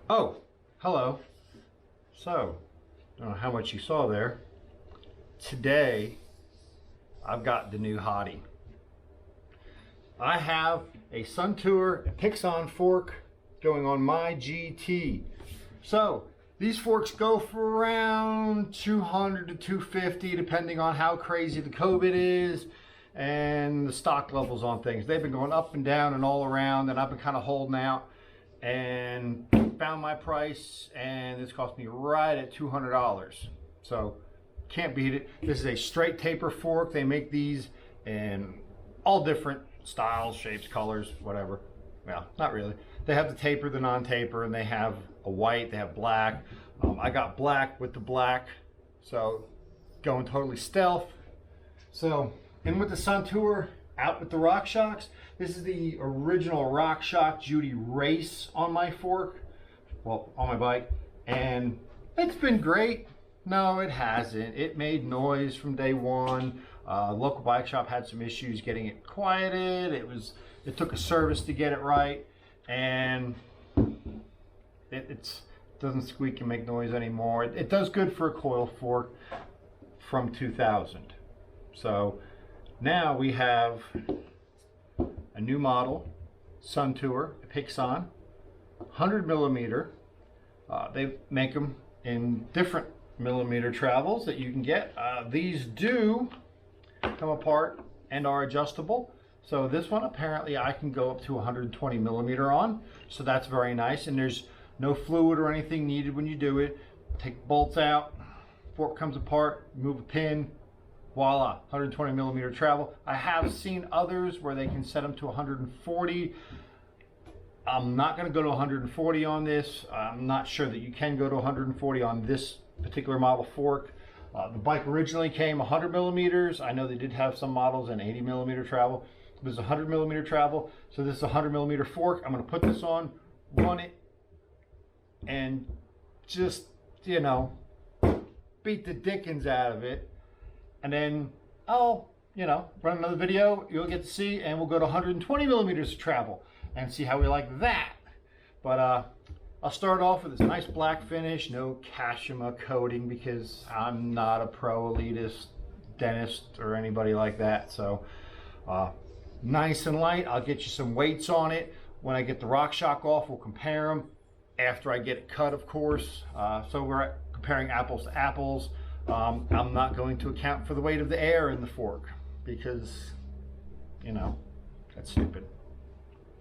Oh, hello. So, I don't know how much you saw there. Today, I've got the new hottie. I have a Suntour Epixon fork going on my GT. So, these forks go for around 200 to 250 depending on how crazy the COVID is and the stock levels on things. They've been going up and down and all around, and I've been kind of holding out and found my price, and this cost me right at $200. So can't beat it. This is a straight taper fork. They make these in all different styles, shapes, colors, whatever. Well, not really. They have the taper, the non-taper, and they have a white, they have black. I got black with the black, so going totally stealth. So in with the Suntour, out with the RockShox. This is the original RockShox Judy Race on my fork, well, on my bike, and it's been great. No, it hasn't. It made noise from day one. Local bike shop had some issues getting it quieted. It took a service to get it right, and it doesn't squeak and make noise anymore. It does good for a coil fork from 2000. So now we have a new model, Suntour Epixon, 100 millimeter. They make them in different millimeter travels that you can get. These do come apart and are adjustable. So this one, apparently I can go up to 120 millimeter on. So that's very nice. And there's no fluid or anything needed when you do it. Take bolts out, fork comes apart, move a pin, voila, 120 millimeter travel. I have seen others where they can set them to 140. I'm not going to go to 140 on this. I'm not sure that you can go to 140 on this particular model fork. The bike originally came 100 millimeters. I know they did have some models in 80 millimeter travel. This is 100 millimeter travel. So this is a 100 millimeter fork. I'm going to put this on, run it, and just, you know, beat the dickens out of it. And then I'll, run another video you'll get to see, and we'll go to 120 millimeters of travel and see how we like that. But I'll start off with this nice black finish, no Kashima coating, because I'm not a pro elitist dentist or anybody like that. So nice and light. I'll get you some weights on it. When I get the RockShox off, we'll compare them after I get it cut, of course. So we're comparing apples to apples. I'm not going to account for the weight of the air in the fork because, that's stupid.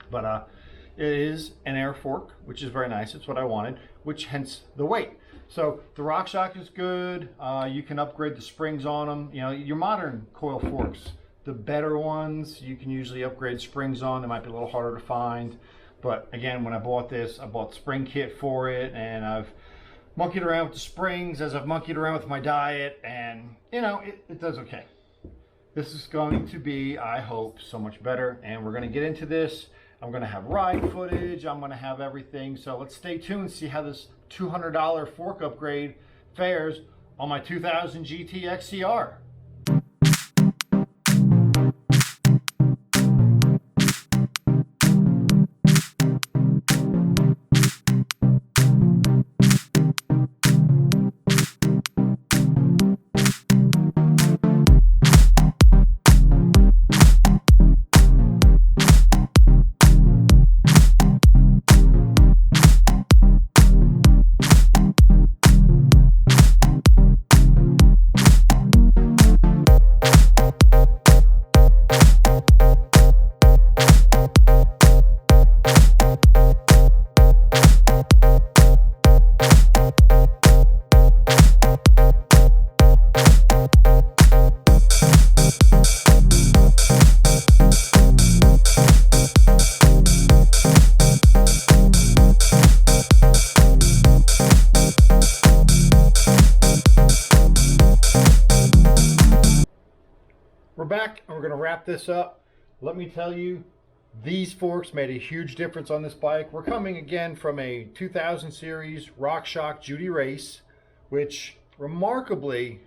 But it is an air fork, which is very nice. It's what I wanted, which hence the weight. So the RockShox is good. You can upgrade the springs on them. Your modern coil forks, the better ones, you can usually upgrade springs on. They might be a little harder to find. But again, when I bought this, I bought the spring kit for it, and I've monkeyed around with the springs as I've monkeyed around with my diet, and it does okay. This is going to be, I hope, so much better, and we're going to get into this. I'm going to have ride footage. I'm going to have everything. So let's stay tuned and see how this $200 fork upgrade fares on my 2000 GT XCR. We're back, and we're going to wrap this up. Let me tell you, these forks made a huge difference on this bike. We're coming again from a 2000 series RockShox Judy Race, which remarkably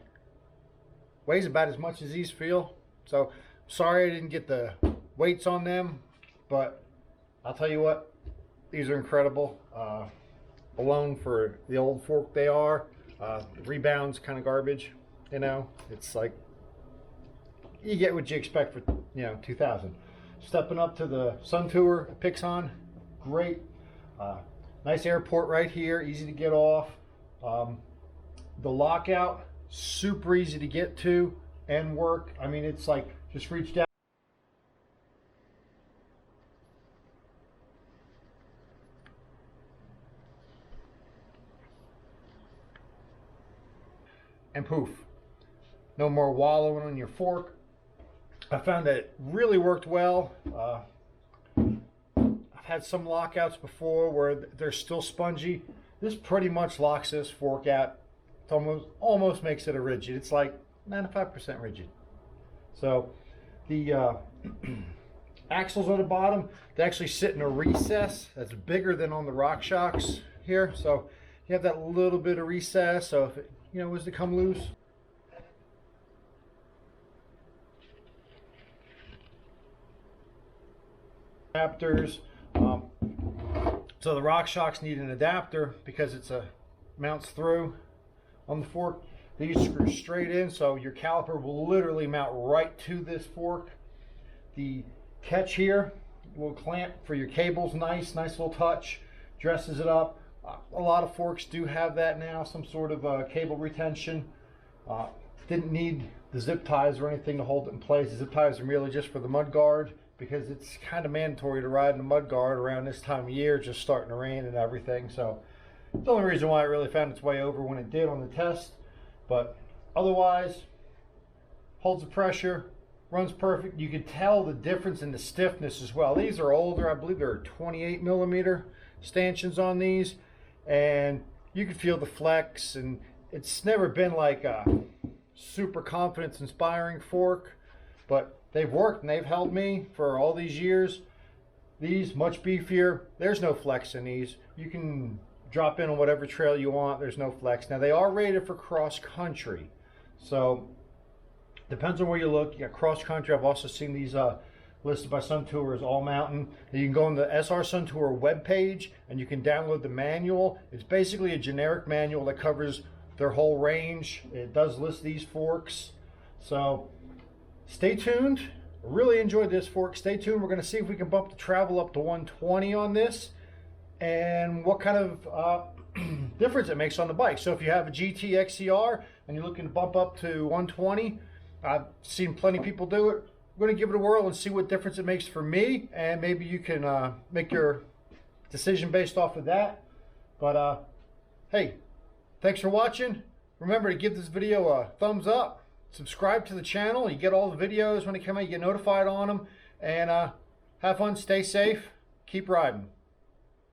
weighs about as much as these feel. So sorry I didn't get the weights on them, but I'll tell you what, these are incredible. alone for the old fork they are. Rebound's kind of garbage, you know. It's like, you get what you expect for, you know, 2000. Stepping up to the Suntour Epixon, great. Nice airport right here, easy to get off. The lockout, super easy to get to and work. I mean, it's like, just reach down. And poof, no more wallowing on your fork. I found that it really worked well. I've had some lockouts before where they're still spongy. This pretty much locks this fork out. It almost makes it a rigid. It's like 95% rigid. So the axles on the bottom, they actually sit in a recess that's bigger than on the RockShox here. So you have that little bit of recess. So if it, you know, was to come loose, adapters. So the RockShox need an adapter because it's a mounts through on the fork. These screw straight in, so your caliper will literally mount right to this fork. The catch here will clamp for your cables. Nice little touch, dresses it up. A lot of forks do have that now, some sort of cable retention. Didn't need the zip ties or anything to hold it in place. The zip ties are really just for the mud guard, because it's kind of mandatory to ride in a mud guard around this time of year, just starting to rain and everything. So it's the only reason why it really found its way over when it did on the test. But otherwise, holds the pressure, runs perfect. You can tell the difference in the stiffness as well. These are older, I believe there are 28 millimeter stanchions on these, and you can feel the flex, and it's never been like a super confidence inspiring fork, but they've worked and they've held me for all these years. These much beefier. There's no flex in these. You can drop in on whatever trail you want. There's no flex. Now they are rated for cross country, so depends on where you look. You got cross country. I've also seen these listed by Suntour as all mountain. You can go on the SR Suntour webpage and you can download the manual. It's basically a generic manual that covers their whole range. It does list these forks. So stay tuned. I really enjoyed this fork. Stay tuned. We're going to see if we can bump the travel up to 120 on this and what kind of difference it makes on the bike. So if you have a GT XCR and you're looking to bump up to 120, I've seen plenty of people do it. I'm going to give it a whirl and see what difference it makes for me, and maybe you can make your decision based off of that. But hey, thanks for watching. Remember to give this video a thumbs up. Subscribe to the channel. You get all the videos when they come out. You get notified on them. And have fun. Stay safe. Keep riding.